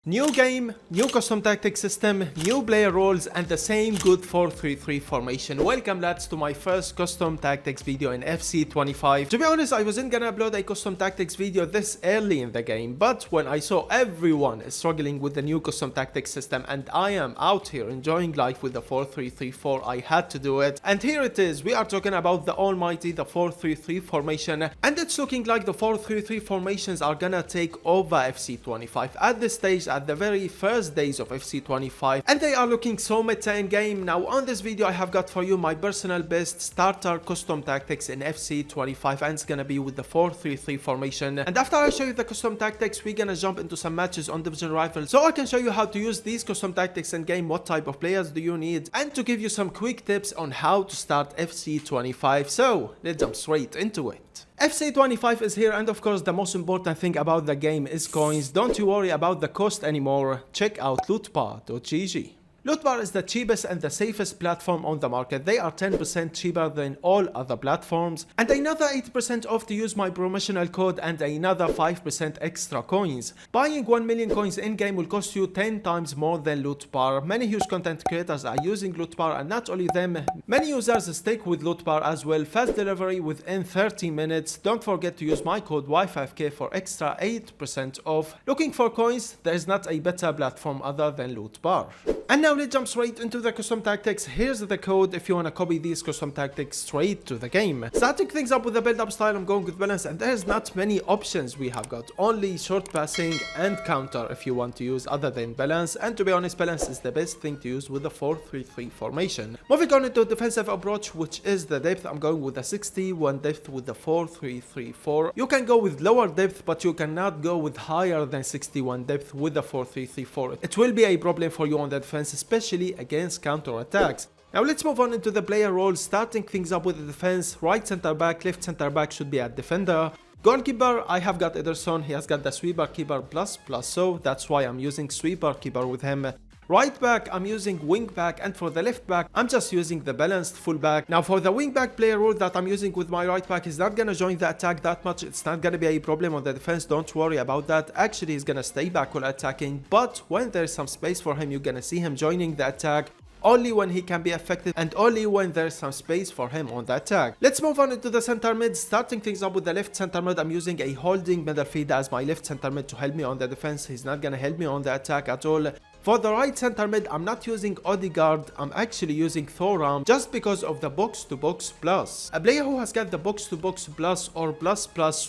New game, new custom tactic system, new player roles, and the same good 4-3-3 formation. Welcome lads to my first custom tactics video in FC25. To be honest, I wasn't gonna upload a custom tactics video this early in the game, but when I saw everyone is struggling with the new custom tactics system and I am out here enjoying life with the 4-3-3-4, I had to do it. And here it is, we are talking about the almighty, the 4-3-3 formation, and it's looking like the 4-3-3 formations are gonna take over FC25 at this stage, at the very first days of FC25, and they are looking so meta in game. Now on this video I have got for you my personal best starter custom tactics in FC25, and it's gonna be with the 4-3-3 formation. And after I show you the custom tactics, we're gonna jump into some matches on Division Rival so I can show you how to use these custom tactics in game, what type of players do you need, and to give you some quick tips on how to start FC25. So let's jump straight into it. FC25 is here, and of course the most important thing about the game is coins. Don't you worry about the cost anymore. Check out lootbar.gg. Lootbar is the cheapest and the safest platform on the market. They are 10% cheaper than all other platforms, and another 8% off to use my promotional code, and another 5% extra coins. Buying 1 million coins in game will cost you 10 times more than Lootbar. Many huge content creators are using Lootbar, and not only them, many users stick with Lootbar as well. Fast delivery within 30 minutes. Don't forget to use my code Y5K for extra 8% off. Looking for coins? There is not a better platform other than Lootbar. And now let's jump straight into the custom tactics. Here's the code if you want to copy these custom tactics straight to the game. Starting things up with the build-up style, I'm going with balance, and there's not many options we have got. Only short passing and counter if you want to use other than balance, and to be honest, balance is the best thing to use with the 4-3-3 formation. Moving on into defensive approach, which is the depth, I'm going with the 61 depth with the 4-3-3-4. You can go with lower depth, but you cannot go with higher than 61 depth with the 4-3-3-4. It will be a problem for you on the defense, especially against counter attacks. Now let's move on into the player roles, starting things up with the defense. Right center back, left center back should be a defender. Goalkeeper, I have got Ederson, he has got the sweeper keeper plus, so that's why I'm using sweeper keeper with him. Right back, I'm using wing back, and for the left back, I'm just using the balanced full back. Now for the wing back player role that I'm using with my right back, he's not gonna join the attack that much. It's not gonna be a problem on the defense, don't worry about that. Actually, he's gonna stay back while attacking, but when there's some space for him, you're gonna see him joining the attack. Only when he can be effective, and only when there's some space for him on the attack. Let's move on into the center mid, starting things up with the left center mid. I'm using a holding midfielder as my left center mid to help me on the defense. He's not gonna help me on the attack at all. For the right center mid, I'm not using Odegaard, I'm actually using Thuram just because of the box-to-box plus. A player who has got the box-to-box plus or plus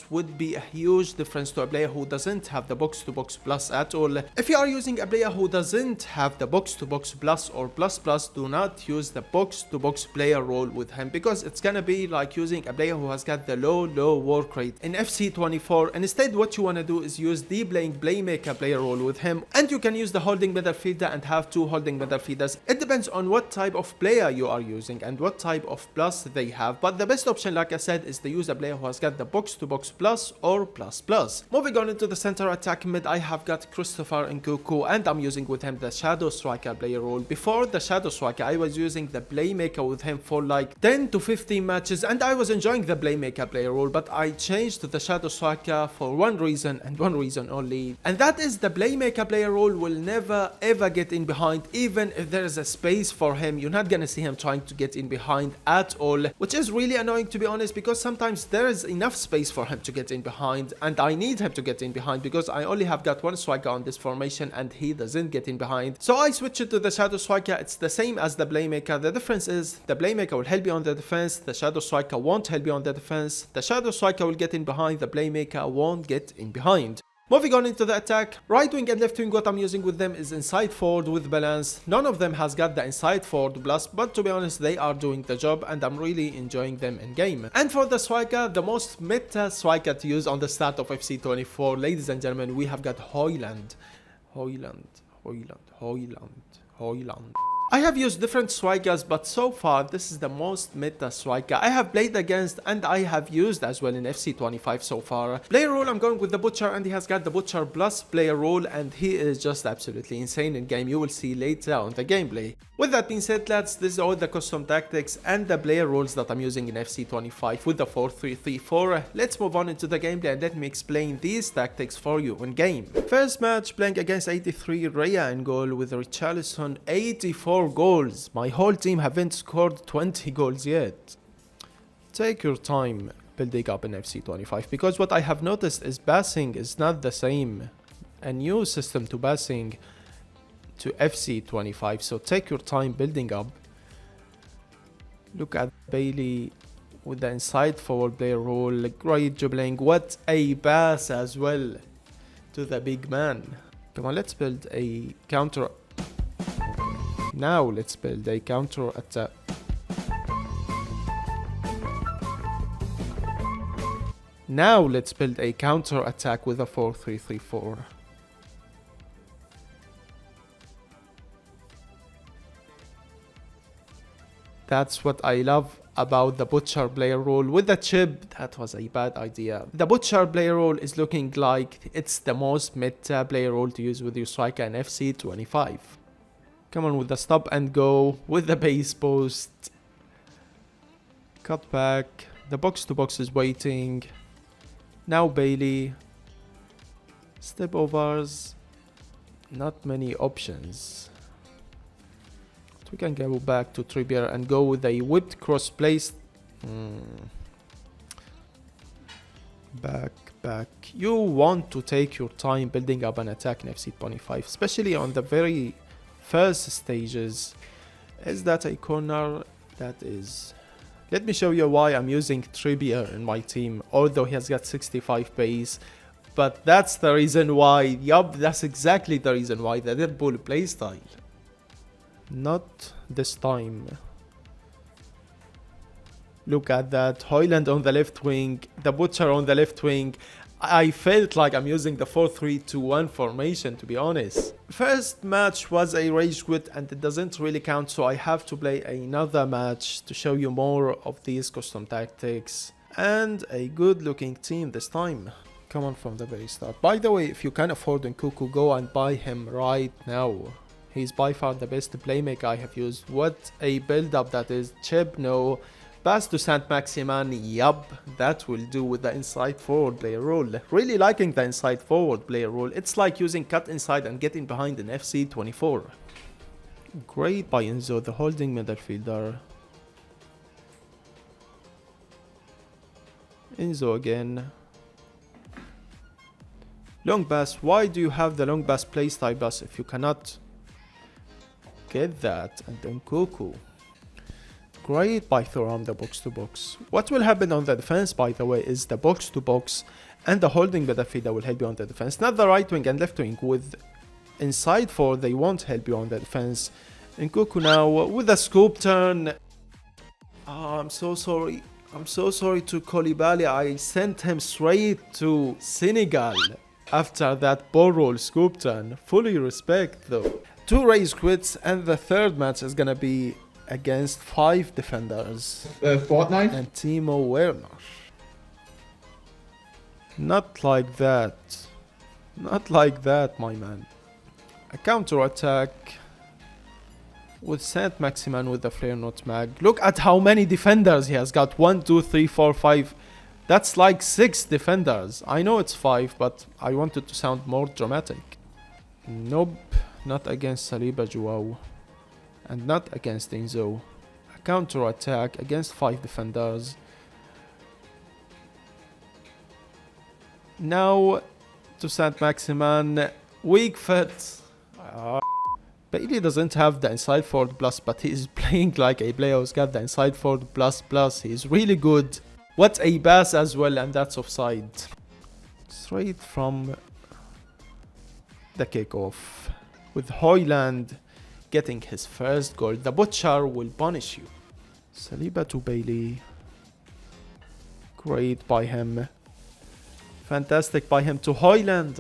would be a huge difference to a player who doesn't have the box-to-box plus at all. If you are using a player who doesn't have the box-to-box plus or plus, do not use the box-to-box player role with him, because it's gonna be like using a player who has got the low work rate in FC24. And instead what you wanna do is use the playmaker player role with him, and you can use the holding midfielder and have two holding midfielders. It depends on what type of player you are using and what type of plus they have, but the best option, like I said, is to use a player who has got the box-to-box plus or plus. Moving on into the center attack mid, I have got Christopher Nkunku, and I'm using with him the shadow striker player role. Before the shadow striker, I was using the playmaker with him for like 10 to 15 matches, and I was enjoying the playmaker player role, but I changed to the shadow striker for one reason and one reason only, and that is the playmaker player role will never ever get in behind. Even if there is a space for him, you're not gonna see him trying to get in behind at all, which is really annoying to be honest, because sometimes there is enough space for him to get in behind, and I need him to get in behind because I only have got one striker on this formation and he doesn't get in behind. So I switch it to the shadow striker. It's the same as the playmaker. The difference is the playmaker will help you on the defense, the shadow striker won't help you on the defense. The shadow striker will get in behind, the playmaker won't get in behind. Moving on into the attack, right wing and left wing, what I'm using with them is inside forward with balance. None of them has got the inside forward plus, but to be honest, they are doing the job and I'm really enjoying them in game. And for the striker, the most meta striker to use on the start of FC24, ladies and gentlemen, we have got Højlund. I have used different strikers, but so far this is the most meta striker I have played against and I have used as well in FC25 so far. Player role, I'm going with the Butcher, and he has got the Butcher plus player role, and he is just absolutely insane in game. You will see later on the gameplay. With that being said, lads, this is all the custom tactics and the player roles that I'm using in FC25 with the 4-3-3-4. Let's move on into the gameplay and let me explain these tactics for you in game. First match, playing against 83 Raya in goal with Richarlison 84 goals. My whole team haven't scored 20 goals yet. Take your time building up in FC25, because what I have noticed is passing is not the same. A new system to passing to FC25, so take your time building up. Look at Bailey with the inside forward player role, great dribbling, what a pass as well to the big man. Come on, let's build a counter. Now let's build a counter attack. Now let's build a counter attack with a 4-3-3-4. That's what I love about the Butcher player role. With the chip, that was a bad idea. The Butcher player role is looking like it's the most meta player role to use with your striker in FC25. Come on with the stop and go, with the base post. Cut back, the box to box is waiting. Now Bailey. Step overs, not many options. We can go back to Trippier and go with a whipped cross place. Back. You want to take your time building up an attack in FC25, especially on the very first stages. Is that a corner? That is. Let me show you why I'm using Trippier in my team, although he has got 65 pace. But that's the reason why. Yup, that's exactly the reason why, the Red Bull playstyle. Not this time. Look at that. Højlund on the left wing. The Butcher on the left wing. I felt like I'm using the 4-3-2-1 formation, to be honest. First match was a rage quit and it doesn't really count, so I have to play another match to show you more of these custom tactics. And a good looking team this time. Come on from the very start. By the way, if you can afford Nkunku, go and buy him right now. He's by far the best playmaker I have used. What a build-up that is. Chip, no. Pass to Saint-Maximin, yup. That will do with the inside forward player role. Really liking the inside forward player role. It's like using cut inside and getting behind in FC24. Great by Enzo, the holding midfielder. Enzo again. Long pass. Why do you have the long pass playstyle pass if you cannot get that? And then Nkunku. Great by Thuram, the box to box. What will happen on the defense, by the way, is the box to box and the holding midfielder will help you on the defense. Not the right wing and left wing. With inside four, they won't help you on the defense. Nkunku now with a scoop turn. Oh, I'm so sorry. I'm so sorry to Koulibaly. I sent him straight to Senegal after that ball roll scoop turn. Fully respect though. 2 race quits, and the third match is gonna be against 5 defenders. Fortnite? And Timo Werner. Not like that. Not like that, my man. A counter attack with Saint-Maximin with the flare nutmeg. Look at how many defenders he has got. 1, 2, 3, 4, 5. That's like 6 defenders. I know it's 5, but I wanted to sound more dramatic. Nope. Not against Saliba Joao. And not against Enzo. A counter attack against 5 defenders. Now to Saint-Maximin. Weak foot. Bailey doesn't have the inside forward plus, but he is playing like a player who's got the inside forward plus. He is really good. What a pass as well, and that's offside. Straight from the kickoff. With Højlund getting his first goal. The Butcher will punish you. Saliba to Bailey. Great by him. Fantastic by him to Højlund.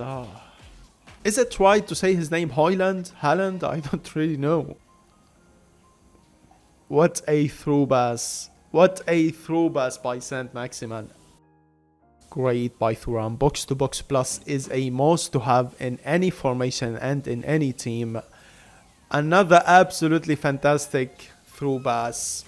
Is it right to say his name Højlund? Haaland? I don't really know. What a through pass. What a through pass by Saint Maximin. Great by Thuram. Box to box plus is a must to have in any formation and in any team. Another absolutely fantastic through pass.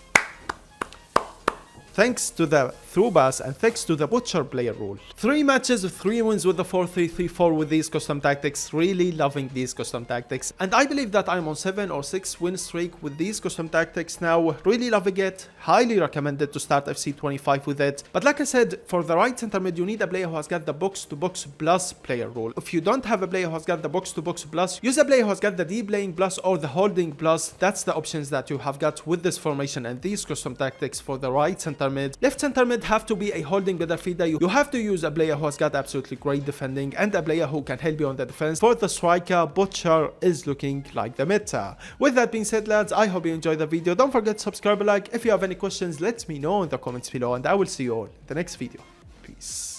Thanks to the through pass and thanks to the butcher player rule. 3 matches, 3 wins with the 4-3-3-4 with these custom tactics. Really loving these custom tactics. And I believe that I'm on 7 or 6 win streak with these custom tactics now. Really loving it. Highly recommended to start FC 25 with it. But like I said, for the right center mid, you need a player who has got the box to box plus player rule. If you don't have a player who has got the box to box plus, use a player who has got the deep playing plus or the holding plus. That's the options that you have got with this formation and these custom tactics for the right center mid. Left center mid have to be a holding midfielder. You have to use a player who has got absolutely great defending and a player who can help you on the defense. For the striker, Butcher is looking like the meta. With that being said, lads, I hope you enjoyed the video. Don't forget to subscribe and like. If you have any questions, let me know in the comments below and I will see you all in the next video. Peace.